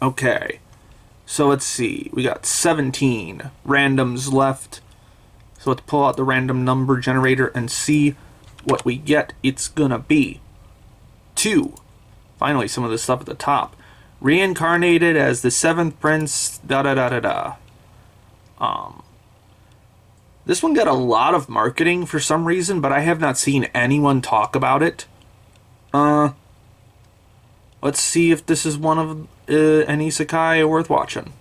Okay. So let's see. We got 17 randoms left. So let's pull out the random number generator and see what we get. It's gonna be 2. Finally, some of the stuff at the top. Reincarnated as the 7th prince, da da da da da. This one got a lot of marketing for some reason, but I have not seen anyone talk about it. Let's see if this is one of an isekai worth watching.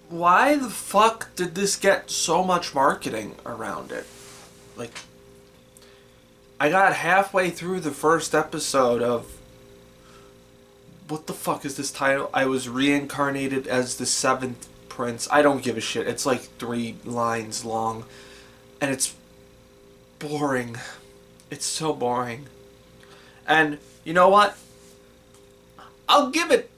Why the fuck did this get so much marketing around it? Like, I got halfway through the first episode of... What the fuck is this title? I was reincarnated as the 7th prince. I don't give a shit. It's like 3 lines long. And it's boring. It's so boring. And you know what? I'll give it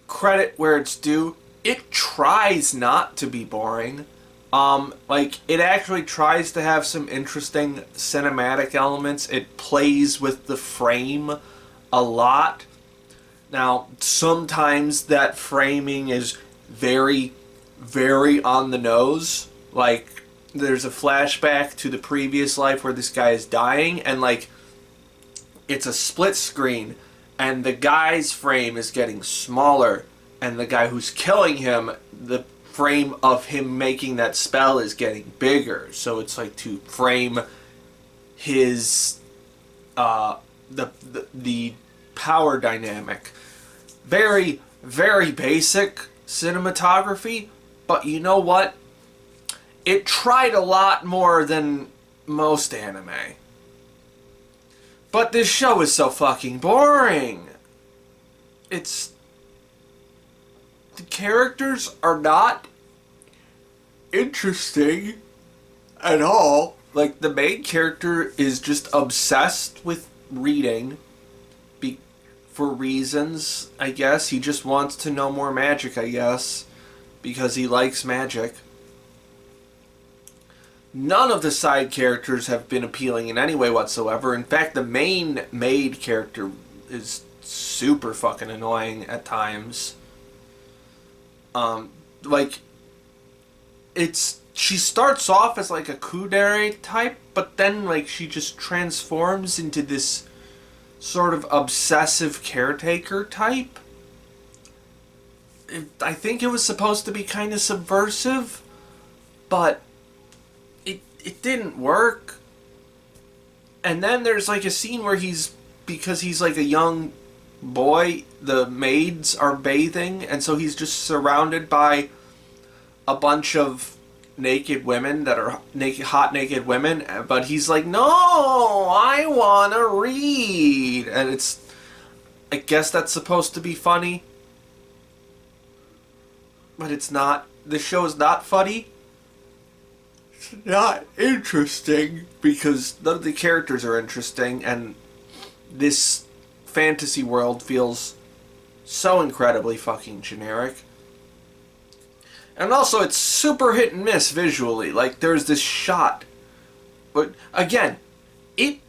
credit where it's due. It tries not to be boring. Like, it actually tries to have some interesting cinematic elements. It plays with the frame a lot. Now, sometimes that framing is very, very on the nose. Like, there's a flashback to the previous life where this guy is dying, and, like, it's a split screen, and the guy's frame is getting smaller, and the guy who's killing him, the frame of him making that spell is getting bigger. So it's like to frame his the power dynamic. Very, very basic cinematography, but you know what? It tried a lot more than most anime. But this show is so fucking boring. The characters are not interesting at all. Like, the main character is just obsessed with reading for reasons, I guess. He just wants to know more magic, I guess, because he likes magic. None of the side characters have been appealing in any way whatsoever. In fact, the main maid character is super fucking annoying at times. Like, she starts off as like a kudere type, but then like she just transforms into this sort of obsessive caretaker type. I think it was supposed to be kind of subversive, but it didn't work. And then there's like a scene where because he's like a young boy, the maids are bathing, and so he's just surrounded by a bunch of naked women that are hot naked women, but he's like, no, I wanna read. And I guess that's supposed to be funny, but it's not. The show is not funny. It's not interesting, because none of the characters are interesting, and this fantasy world feels so incredibly fucking generic. And also, it's super hit and miss visually. Like, there's this shot, but again, it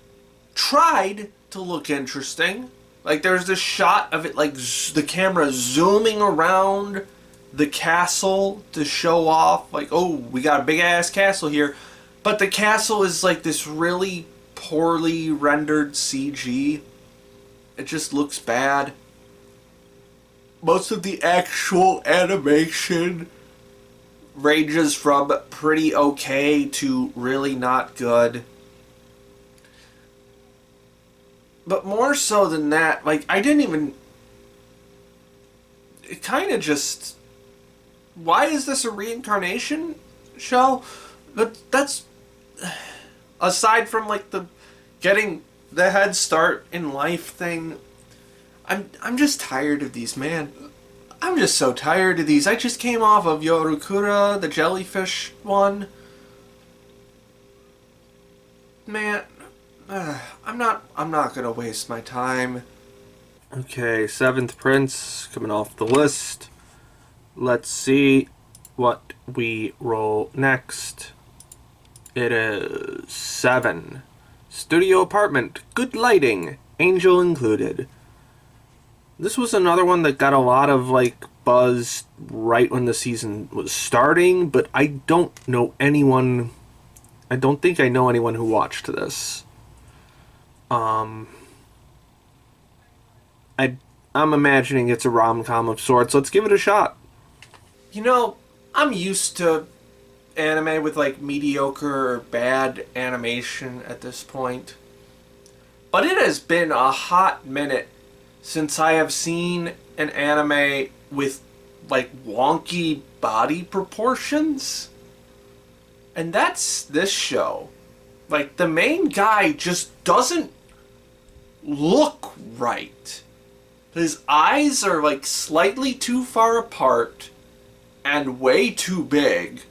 tried to look interesting. Like, there's this shot of it, like, the camera zooming around the castle to show off, like, oh, we got a big ass castle here. But the castle is like this really poorly rendered CG. It just looks bad. Most of the actual animation ranges from pretty okay to really not good. But more so than that, like, it kind of just... Why is this a reincarnation show? But that's... Aside from, like, the getting the head start in life thing, I'm just tired of these, man. I'm just so tired of these. I just came off of Yorukura, the jellyfish one. Man, I'm not gonna waste my time. Okay, 7th Prince coming off the list. Let's see what we roll next. It is 7. Studio apartment, good lighting, angel included. This was another one that got a lot of like buzz right when the season was starting, but I don't know anyone. I don't think I know anyone who watched this. I I'm imagining it's a rom-com of sorts. Let's give it a shot. You know, I'm used to anime with like mediocre or bad animation at this point. But it has been a hot minute since I have seen an anime with like wonky body proportions. And that's this show. Like the main guy just doesn't look right. His eyes are like slightly too far apart and way too big.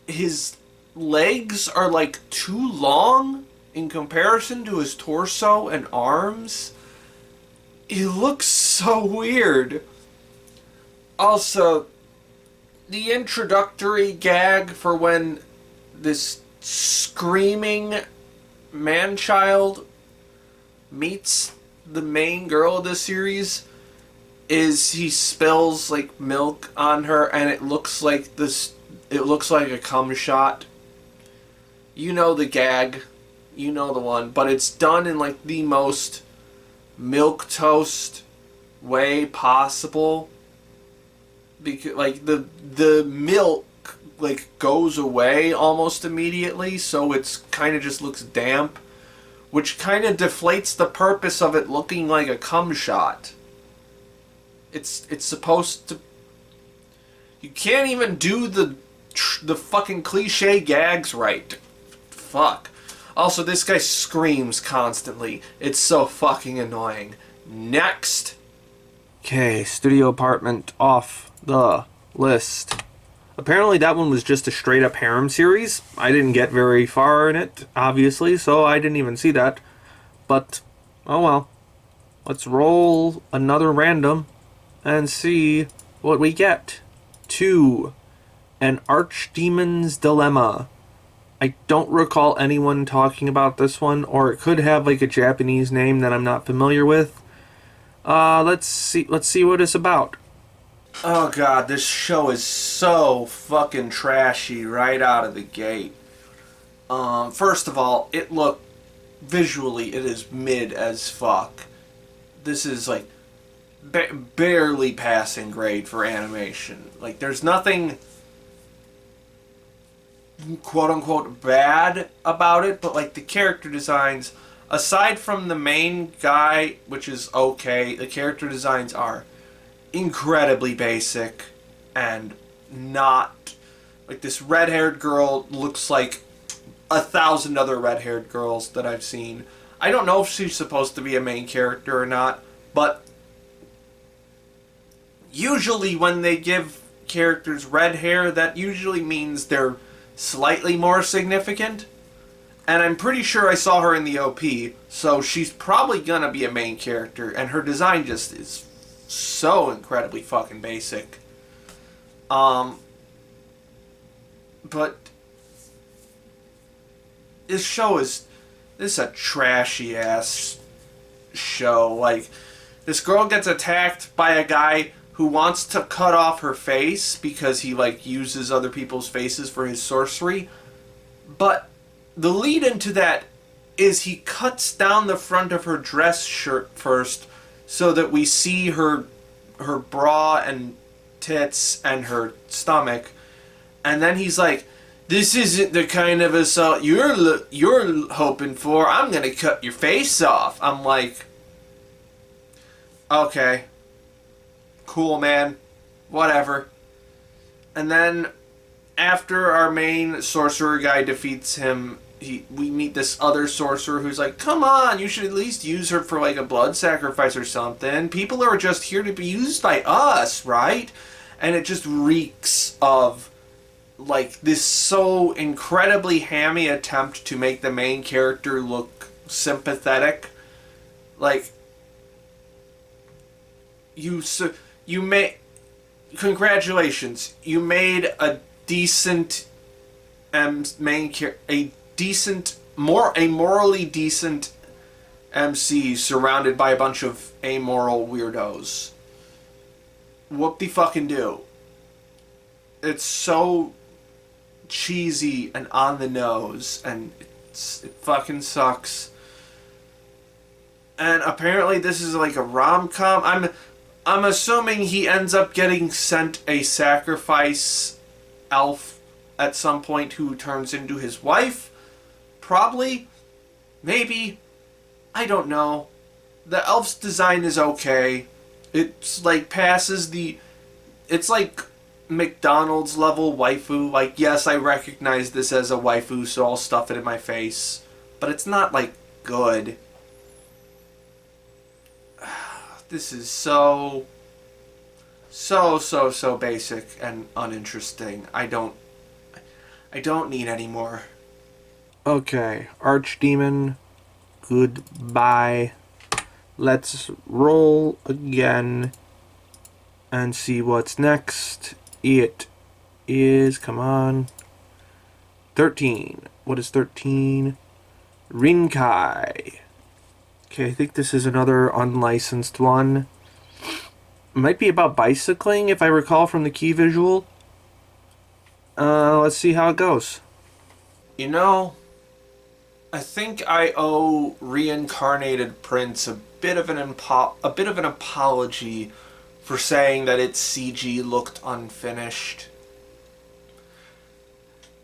His legs are like too long in comparison to his torso and arms. He looks so weird. Also, the introductory gag for when this screaming man-child meets the main girl of the series is he spills like milk on her and it looks like a cum shot. You know the gag. You know the one. But it's done in like the most milquetoast way possible. Because like the milk like goes away almost immediately, so it's kind of just looks damp, which kind of deflates the purpose of it looking like a cum shot. It's supposed to. You can't even do the fucking cliche gags right. Fuck. Also, this guy screams constantly. It's so fucking annoying. Next. Okay, studio apartment off the list. Apparently that one was just a straight up harem series. I didn't get very far in it, obviously, so I didn't even see that. But, oh well. Let's roll another random and see what we get. 2. An Archdemon's Dilemma. I don't recall anyone talking about this one, or it could have like a Japanese name that I'm not familiar with. Let's see what it's about. Oh god, this show is so fucking trashy right out of the gate. First of all, visually it is mid as fuck. This is like barely passing grade for animation. Like there's nothing quote unquote bad about it, but like the character designs, aside from the main guy, which is okay, the character designs are incredibly basic and not like this red-haired girl looks like 1,000 other red-haired girls that I've seen. I don't know if she's supposed to be a main character or not, but usually when they give characters red hair, that usually means they're slightly more significant. And I'm pretty sure I saw her in the OP, so she's probably gonna be a main character, and her design just is so incredibly fucking basic. But this is a trashy ass show. Like, this girl gets attacked by a guy who wants to cut off her face because he like uses other people's faces for his sorcery. But the lead into that is he cuts down the front of her dress shirt first so that we see her bra and tits and her stomach. And then he's like, "This isn't the kind of assault you're hoping for. I'm going to cut your face off." I'm like, okay. Cool, man. Whatever. And then after our main sorcerer guy defeats him, we meet this other sorcerer who's like, "Come on, you should at least use her for like a blood sacrifice or something. People are just here to be used by us, right?" And it just reeks of like this so incredibly hammy attempt to make the main character look sympathetic. Like, congratulations, you made a decent a morally decent MC surrounded by a bunch of amoral weirdos. Whoop-de-fucking-do. It's so cheesy and on the nose, and it fucking sucks. And apparently this is like a rom-com. I'm assuming he ends up getting sent a sacrifice elf at some point who turns into his wife. Probably. Maybe. I don't know. The elf's design is okay. It's like passes the... It's like McDonald's level waifu. Like, yes, I recognize this as a waifu, so I'll stuff it in my face. But it's not, like, good. This is so basic and uninteresting. I don't need any more. Okay, Archdemon, goodbye. Let's roll again and see what's next. It is, come on, 13. What is 13? Rinkai. Okay, I think this is another unlicensed one. It might be about bicycling, if I recall from the key visual. Let's see how it goes. You know, I think I owe Reincarnated Prince a bit of an apology for saying that its CG looked unfinished.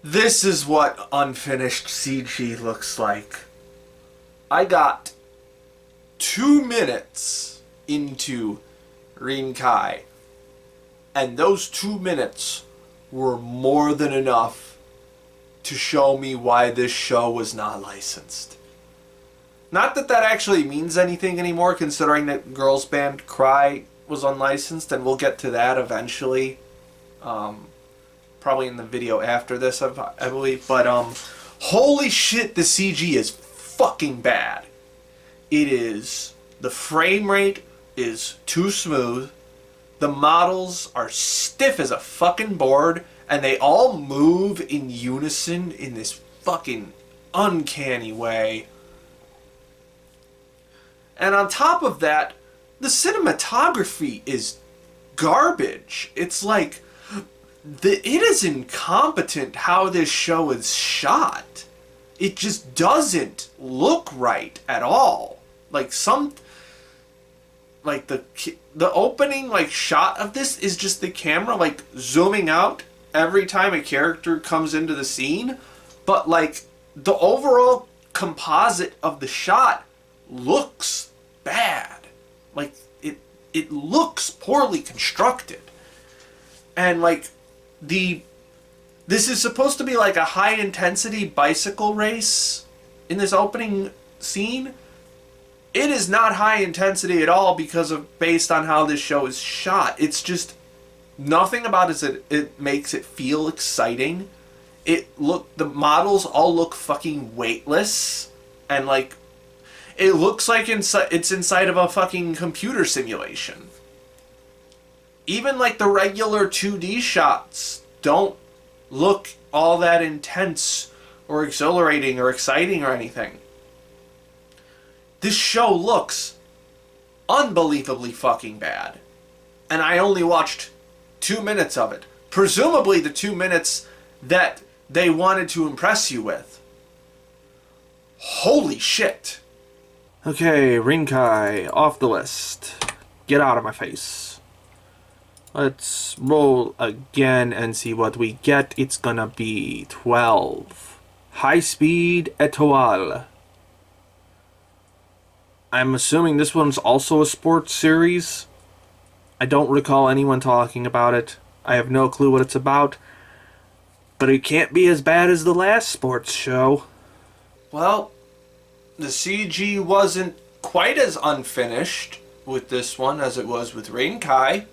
This is what unfinished CG looks like. I got 2 minutes into Rinkai, and those 2 minutes were more than enough to show me why this show was not licensed. Not that that actually means anything anymore, considering that Girls Band Cry was unlicensed, and we'll get to that eventually. Probably in the video after this, I believe. But, holy shit, the CG is fucking bad. It is... The frame rate is too smooth. The models are stiff as a fucking board, and they all move in unison in this fucking uncanny way. And on top of that, the cinematography is garbage. It's like, it is incompetent how this show is shot. It just doesn't look right at all. Like like the opening like shot of this is just the camera like zooming out every time a character comes into the scene, but like the overall composite of the shot looks bad. Like it looks poorly constructed. And like this is supposed to be like a high intensity bicycle race in this opening scene. It is not high intensity at all based on how this show is shot. It's just nothing about it makes it feel exciting. The models all look fucking weightless, and like it looks like it's inside of a fucking computer simulation. Even like the regular 2D shots don't look all that intense or exhilarating or exciting or anything. This show looks unbelievably fucking bad. And I only watched 2 minutes of it. Presumably the 2 minutes that they wanted to impress you with. Holy shit. Okay, Rinkai, off the list. Get out of my face. Let's roll again and see what we get. It's gonna be 12. Highspeed Etoile. I'm assuming this one's also a sports series. I don't recall anyone talking about it. I have no clue what it's about. But it can't be as bad as the last sports show. Well, the CG wasn't quite as unfinished with this one as it was with Rinkai.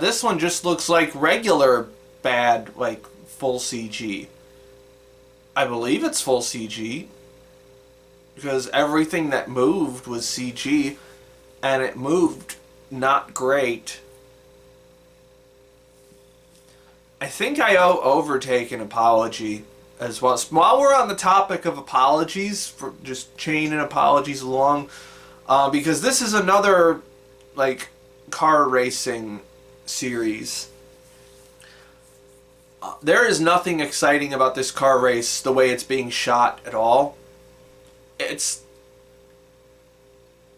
This one just looks like regular bad, like, full CG. I believe it's full CG. Because everything that moved was CG, and it moved not great. I think I owe Overtake an apology as well. While we're on the topic of apologies, for just chaining apologies along, because this is another like car racing series. There is nothing exciting about this car race the way it's being shot at all. It's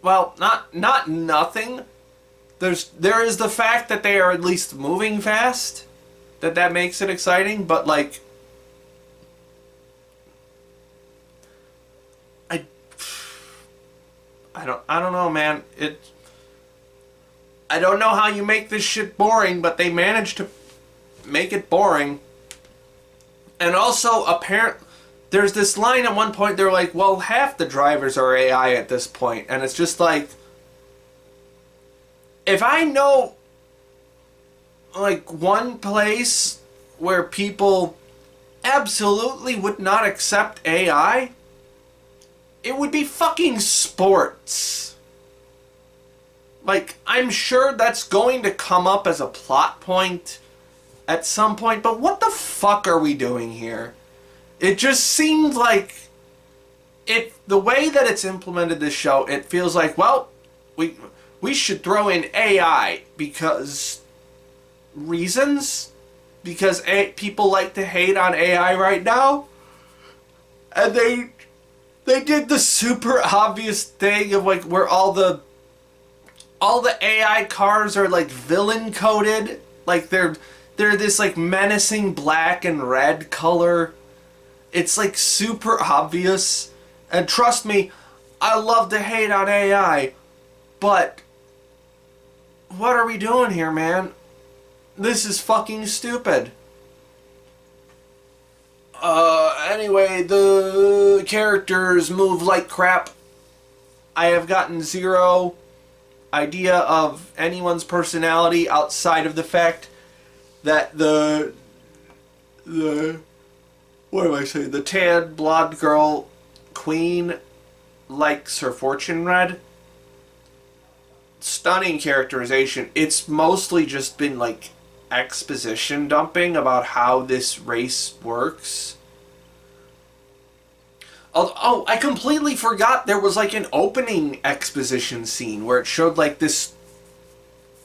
well, not nothing. There is the fact that they are at least moving fast, that makes it exciting, but like I don't know, man. I don't know how you make this shit boring, but they managed to make it boring. And also, there's this line at one point, they're like, well, half the drivers are AI at this point. And it's just like, if I know, like, one place where people absolutely would not accept AI, it would be fucking sports. Like, I'm sure that's going to come up as a plot point at some point, but what the fuck are we doing here? It just seems like the way that it's implemented this show, it feels like, well, we should throw in AI because reasons, because people like to hate on AI right now, and they did the super obvious thing of like where all the AI cars are like villain coded, like they're this like menacing black and red color. It's like super obvious, and trust me, I love to hate on AI, but what are we doing here, man? This is fucking stupid. Anyway, the characters move like crap. I have gotten zero idea of anyone's personality outside of the fact that the what do I say? The tan blonde girl queen likes her fortune red. Stunning characterization. It's mostly just been like exposition dumping about how this race works. Oh, I completely forgot there was like an opening exposition scene where it showed like this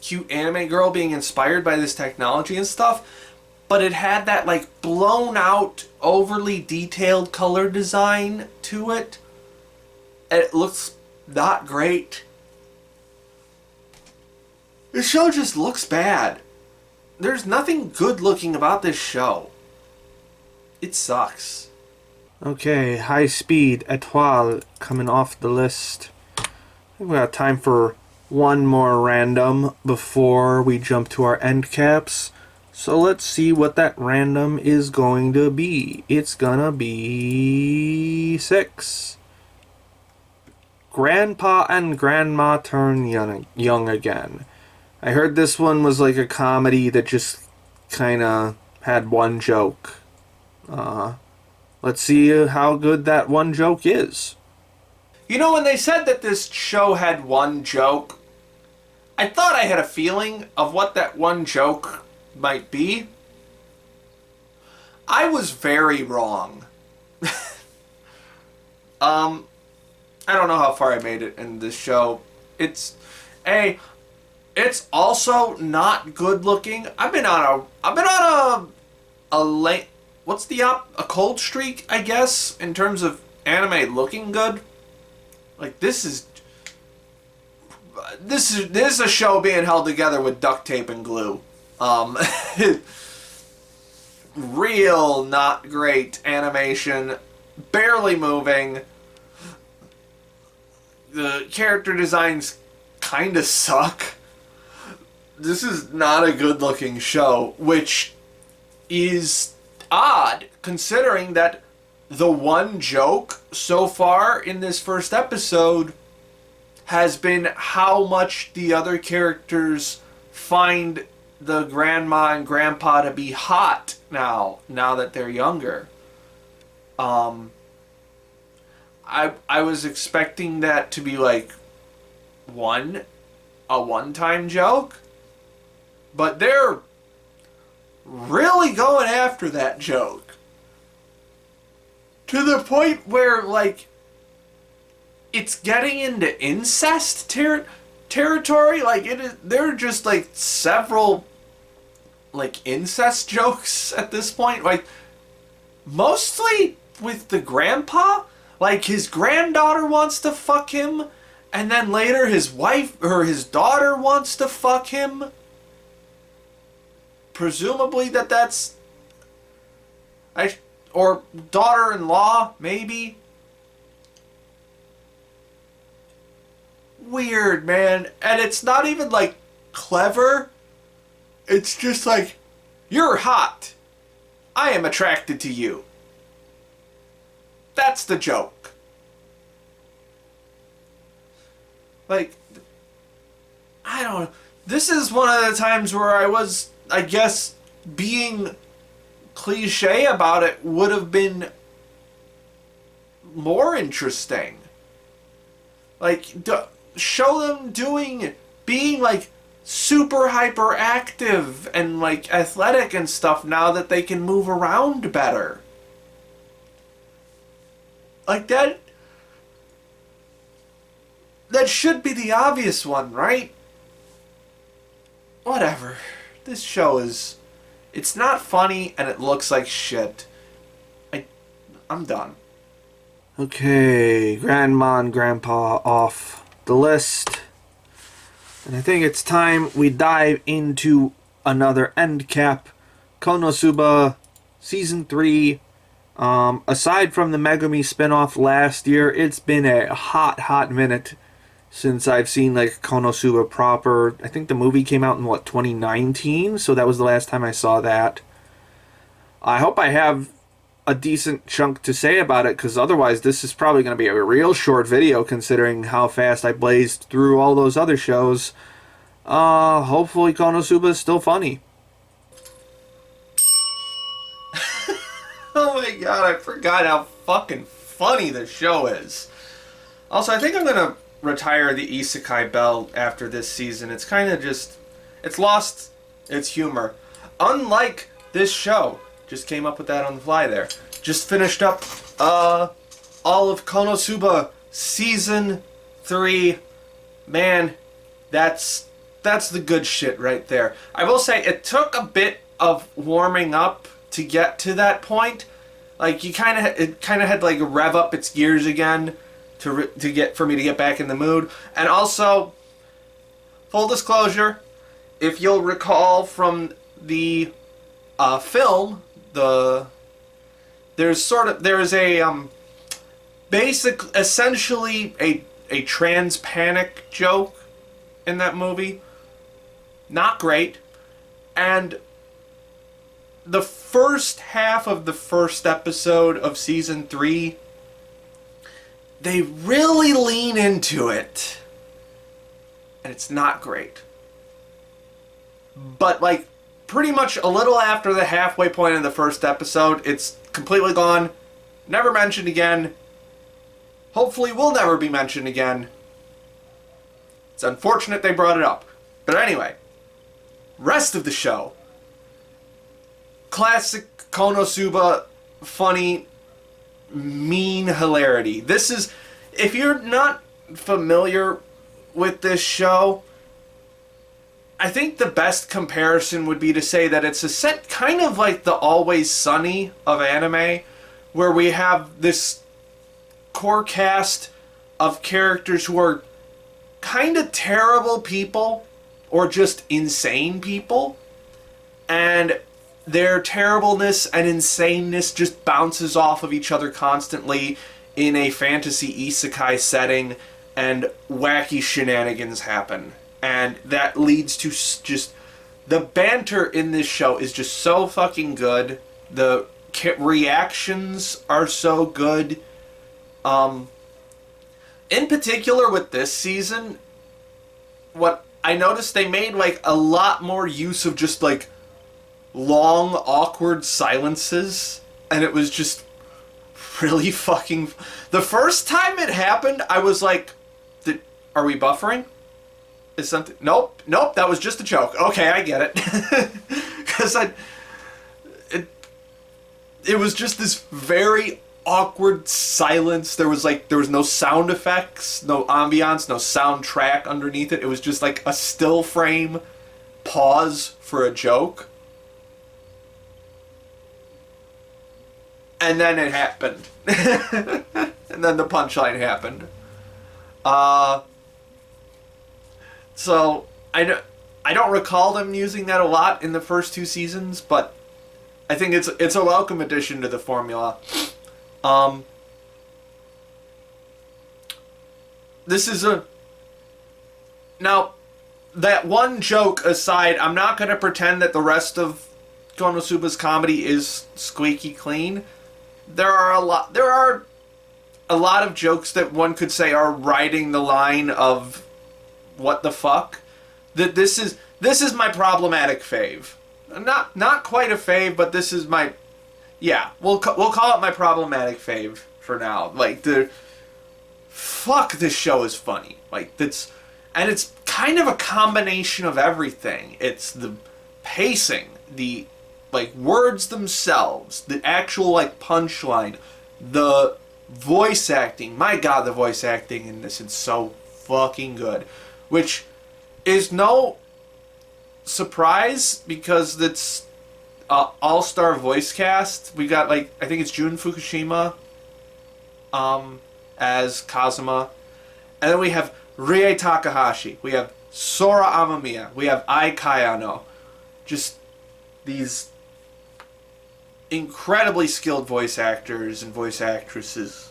cute anime girl being inspired by this technology and stuff, but it had that like blown out, overly detailed color design to it. It looks not great. This show just looks bad. There's nothing good looking about this show. It sucks. Okay, Highspeed Etoile coming off the list. I think we got time for one more random before we jump to our end caps. So let's see what that random is going to be. It's gonna be 6. Grandpa and Grandma turn young again. I heard this one was like a comedy that just kinda had one joke. Let's see how good that one joke is. You know, when they said that this show had one joke, I thought I had a feeling of what that one joke might be. I was very wrong. I don't know how far I made it in this show. It's also not good looking. I've been on a late, a cold streak, I guess, in terms of anime looking good. Like this is a show being held together with duct tape and glue. Real not great animation, barely moving. The character designs kind of suck. This is not a good looking show, which is odd considering that the one joke so far in this first episode has been how much the other characters find the grandma and grandpa to be hot now that they're younger. I was expecting that to be like a one-time joke, but they're really going after that joke. To the point where, like, it's getting into incest territory. Like, there are just, like, several, like, incest jokes at this point. Like, mostly with the grandpa. Like, his granddaughter wants to fuck him, and then later his wife, or his daughter wants to fuck him. Presumably that's... or daughter-in-law, maybe? Weird, man. And it's not even, like, clever. It's just like, you're hot. I am attracted to you. That's the joke. Like, I don't know. This is one of the times where I was, I guess, being cliche about it would have been more interesting. Like, show them being like super hyperactive and like athletic and stuff now that they can move around better. Like that should be the obvious one, right? Whatever. This show is... It's not funny, and it looks like shit. I'm done. Okay, Grandma and Grandpa off the list. And I think it's time we dive into another end cap. KonoSuba Season 3. Aside from the Megumi spinoff last year, it's been a hot minute since I've seen like KonoSuba proper. I think the movie came out in 2019, so that was the last time I saw that. I hope I have a decent chunk to say about it, because otherwise this is probably going to be a real short video considering how fast I blazed through all those other shows. Hopefully KonoSuba is still funny. Oh my god, I forgot how fucking funny the show is. Also, I think I'm gonna retire the isekai belt after this season. It's kind of just... It's lost its humor. Unlike this show. Just came up with that on the fly there. Just finished up all of KonoSuba Season 3. Man, that's the good shit right there. I will say, it took a bit of warming up to get to that point. Like, it kind of had like rev up its gears again for me to get back in the mood. And also, full disclosure, if you'll recall from the film, essentially a trans panic joke in that movie. Not great. And the first half of the first episode of Season 3, they really lean into it. And it's not great. But, like, pretty much a little after the halfway point of the first episode, it's completely gone. Never mentioned again. Hopefully will never be mentioned again. It's unfortunate they brought it up. But anyway, rest of the show. Classic KonoSuba, funny, mean hilarity. This is, if you're not familiar with this show, I think the best comparison would be to say that it's a set kind of like the Always Sunny of anime, where we have this core cast of characters who are kind of terrible people, or just insane people, and their terribleness and insaneness just bounces off of each other constantly in a fantasy isekai setting, and wacky shenanigans happen. And that leads to just... The banter in this show is just so fucking good. The reactions are so good. In particular with this season, what I noticed, they made like a lot more use of just like long, awkward silences, and it was just really fucking... The first time it happened, I was like, are we buffering? Is something... Nope, that was just a joke. Okay, I get it. Because it was just this very awkward silence. There was no sound effects, no ambiance, no soundtrack underneath it. It was just like a still frame pause for a joke. And then it happened. And then the punchline happened. So I don't recall them using that a lot in the first 2 seasons, but I think it's a welcome addition to the formula. This is now, that one joke aside, I'm not going to pretend that the rest of KonoSuba's comedy is squeaky clean. There are a lot of jokes that one could say are riding the line of what the fuck. That this is my problematic fave. Not quite a fave, but this is my, yeah, we'll call it my problematic fave for now. Like, fuck, this show is funny. Like, it's kind of a combination of everything. It's the pacing, the, like, words themselves, the actual, like, punchline, the voice acting. My god, the voice acting in this is so fucking good. Which is no surprise, because it's all-star voice cast. We got, like, I think it's Jun Fukushima as Kazuma. And then we have Rie Takahashi. We have Sora Amamiya. We have Ai Kayano. Just these incredibly skilled voice actors and voice actresses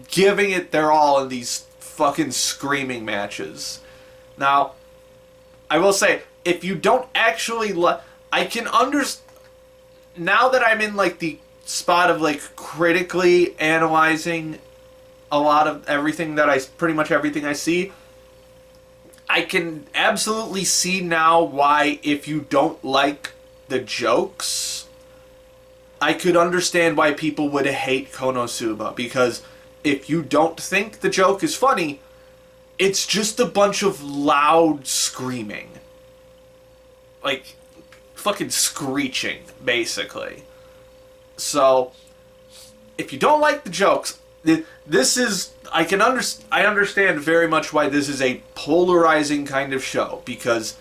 giving it their all in these fucking screaming matches. Now, I will say, if you don't actually I can understand, now that I'm in, like, the spot of, like, critically analyzing a lot of everything pretty much everything I see, I can absolutely see now why, if you don't like the jokes, I could understand why people would hate KonoSuba, because if you don't think the joke is funny, it's just a bunch of loud screaming. Like, fucking screeching, basically. So, if you don't like the jokes, this is, I understand very much why this is a polarizing kind of show, because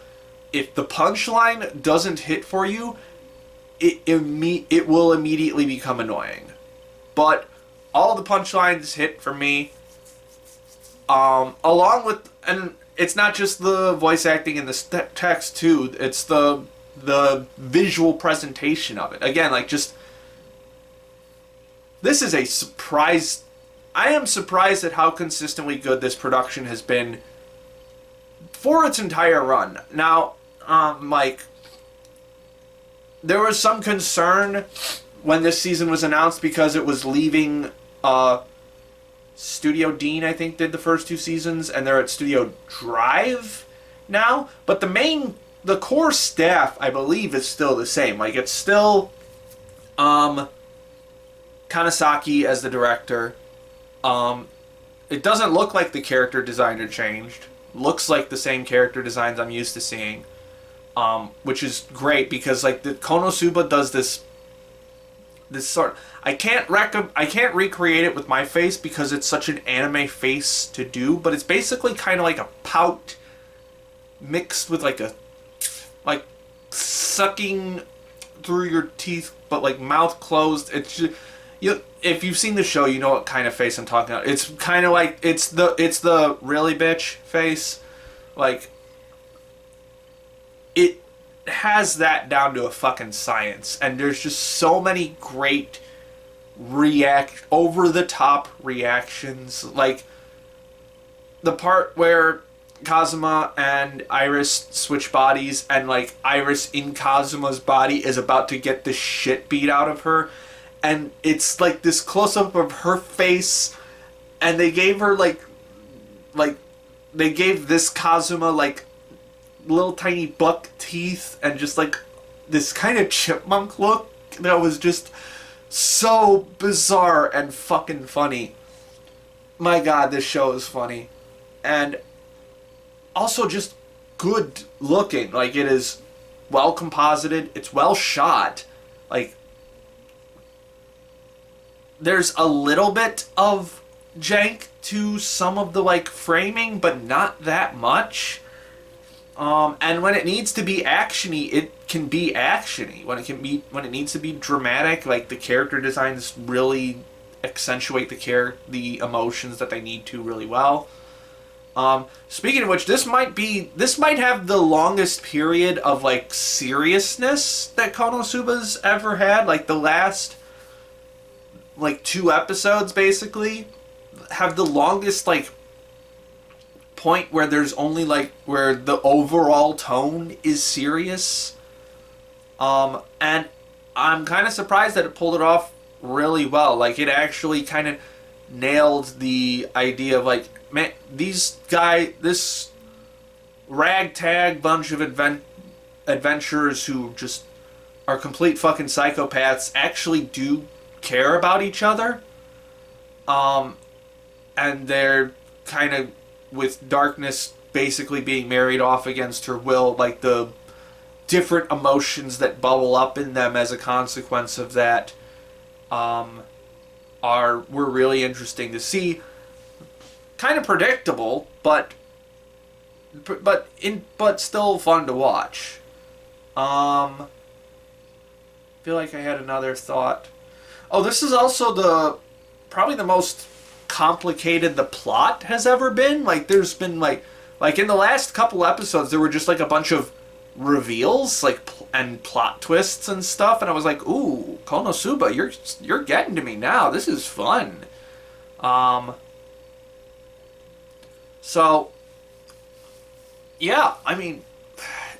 if the punchline doesn't hit for you, it will immediately become annoying. But all the punchlines hit for me, along with, and it's not just the voice acting and the text too, it's the visual presentation of it. Again, like, just, this is a surprise. I am surprised at how consistently good this production has been for its entire run. Now, like, there was some concern when this season was announced because it was leaving Studio Dean, I think, did the first 2 seasons, and they're at Studio Drive now. But the core staff, I believe, is still the same. Like, it's still Kanasaki as the director. It doesn't look like the character designer changed. Looks like the same character designs I'm used to seeing. Which is great, because, like, the KonoSuba does this sort. I can't recreate it with my face because it's such an anime face to do, but it's basically kind of like a pout mixed with like sucking through your teeth, but like mouth closed. It's just, if you've seen the show, you know what kind of face I'm talking about. It's kind of like it's the really bitch face, like. It has that down to a fucking science, and there's just so many great over-the-top reactions. Like, the part where Kazuma and Iris switch bodies, and, like, Iris in Kazuma's body is about to get the shit beat out of her, and it's, like, this close-up of her face, and they gave her, they gave this Kazuma, like, little tiny buck teeth and just like this kind of chipmunk look that was just so bizarre and fucking funny. My god, this show is funny. And also just good looking. Like, it is well composited, it's well shot. Like, there's a little bit of jank to some of the like framing, but not that much. And when it needs to be actiony, it can be actiony. When it needs to be dramatic, like the character designs really accentuate the emotions that they need to really well. Speaking of which, this might have the longest period of like seriousness that KonoSuba's ever had. Like the last like 2 episodes basically have the longest like point where there's only like where the overall tone is serious. And I'm kind of surprised that it pulled it off really well. Like it actually kind of nailed the idea of like, man, this ragtag bunch of adventurers who just are complete fucking psychopaths actually do care about each other. And they're kind of, with Darkness basically being married off against her will, like the different emotions that bubble up in them as a consequence of that were really interesting to see. Kind of predictable, but still fun to watch. I feel like I had another thought. Oh, this is also probably the most complicated the plot has ever been. Like there's been like in the last couple episodes there were just like a bunch of reveals and plot twists and stuff, and I was like, ooh, KonoSuba, you're getting to me now. This is fun. So yeah, I mean,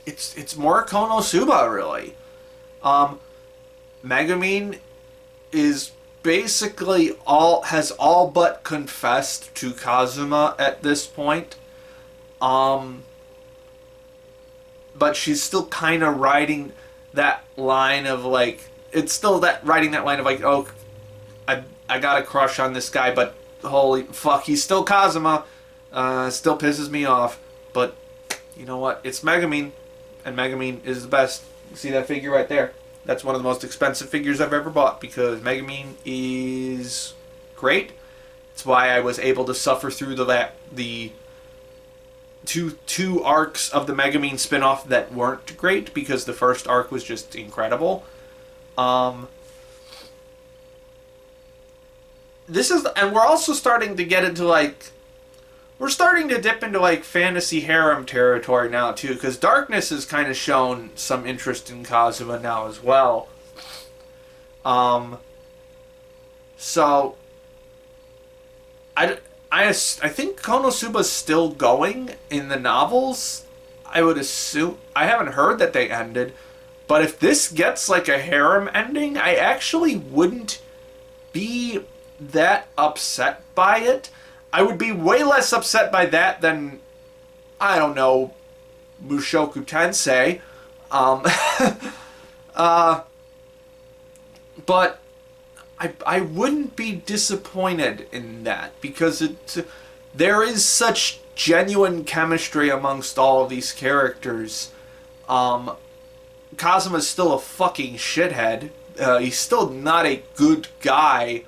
it's more KonoSuba really. Megumin is basically has all but confessed to Kazuma at this point. But she's still kind of riding that line of like, it's still riding that line of like, oh, I got a crush on this guy, but holy fuck, he's still Kazuma. Still pisses me off. But you know what? It's Megumin, and Megumin is the best. You see that figure right there? That's one of the most expensive figures I've ever bought because Megumin is great. It's why I was able to suffer through the two arcs of the Megumin spin-off that weren't great, because the first arc was just incredible. This is, and we're also starting to get into like, we're starting to dip into like fantasy harem territory now too, because Darkness has kind of shown some interest in Kazuma now as well. So I think KonoSuba's still going in the novels. I would assume, I haven't heard that they ended, but if this gets like a harem ending, I actually wouldn't be that upset by it. I would be way less upset by that than, I don't know, Mushoku Tensei. But I wouldn't be disappointed in that, because there is such genuine chemistry amongst all of these characters. Kazuma's still a fucking shithead. He's still not a good guy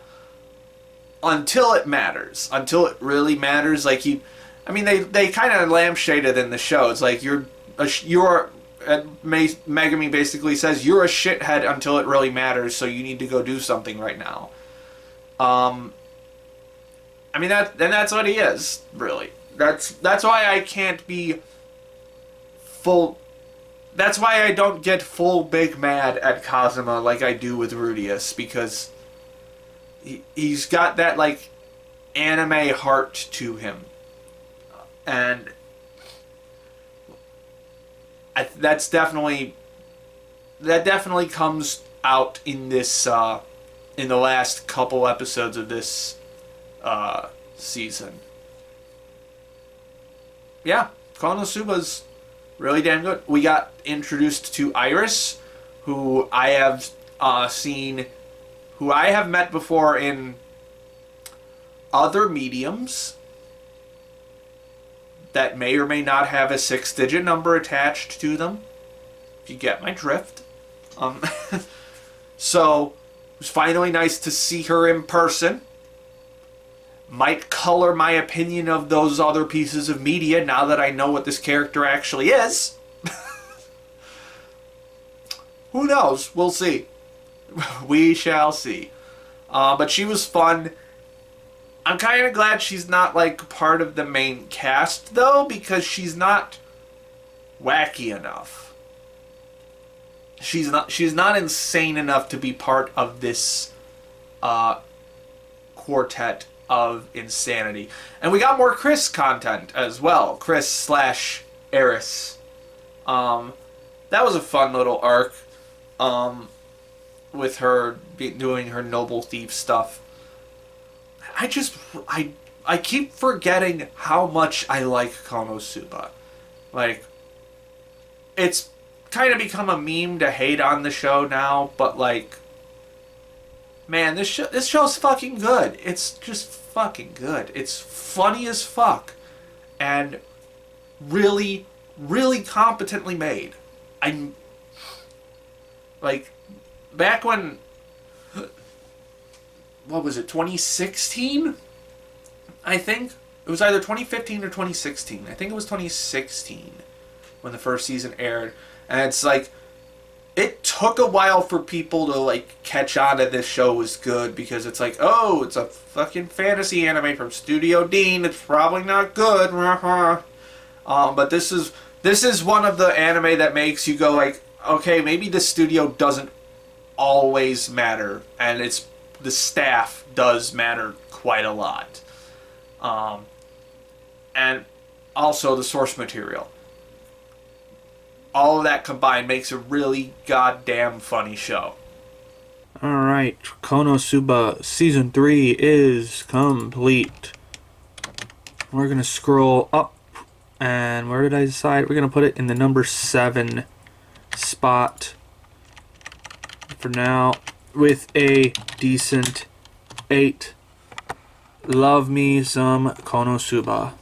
until it matters. Until it really matters. Like they kind of lampshade in the show. It's like Megami basically says you're a shithead until it really matters, so you need to go do something right now. That's what he is, really. That's why I can't be full. That's why I don't get full big mad at Kazuma like I do with Rudius, because he's got that like anime heart to him, and that definitely comes out in this in the last couple episodes of this season. Yeah, KonoSuba's really damn good. We got introduced to Iris, who I have met before in other mediums that may or may not have a 6-digit number attached to them, if you get my drift. So was finally nice to see her in person. Might color my opinion of those other pieces of media now that I know what this character actually is. Who knows? We'll see. We shall see. But she was fun. I'm kind of glad she's not like part of the main cast though, because she's not wacky enough. She's not insane enough to be part of this quartet of insanity. And we got more Chris content as well. Chris slash Eris. That was a fun little arc. With her doing her noble thief stuff. I keep forgetting how much I like KonoSuba. Like, it's kind of become a meme to hate on the show now, but like, man, this show's fucking good. It's just fucking good. It's funny as fuck. And really, really competently made. I'm... Like, back when... What was it, 2016? I think. It was either 2015 or 2016. I think it was 2016 when the first season aired. And it's like, it took a while for people to like catch on that this show was good, because it's like, oh, it's a fucking fantasy anime from Studio Dean. It's probably not good. But this is one of the anime that makes you go like, okay, maybe the studio doesn't always matter, and the staff does matter quite a lot. And also the source material. All of that combined makes a really goddamn funny show. Alright, KonoSuba Season 3 is complete. We're going to scroll up, and where did I decide? We're going to put it in the number 7 spot for now, with a decent 8. Love me some KonoSuba.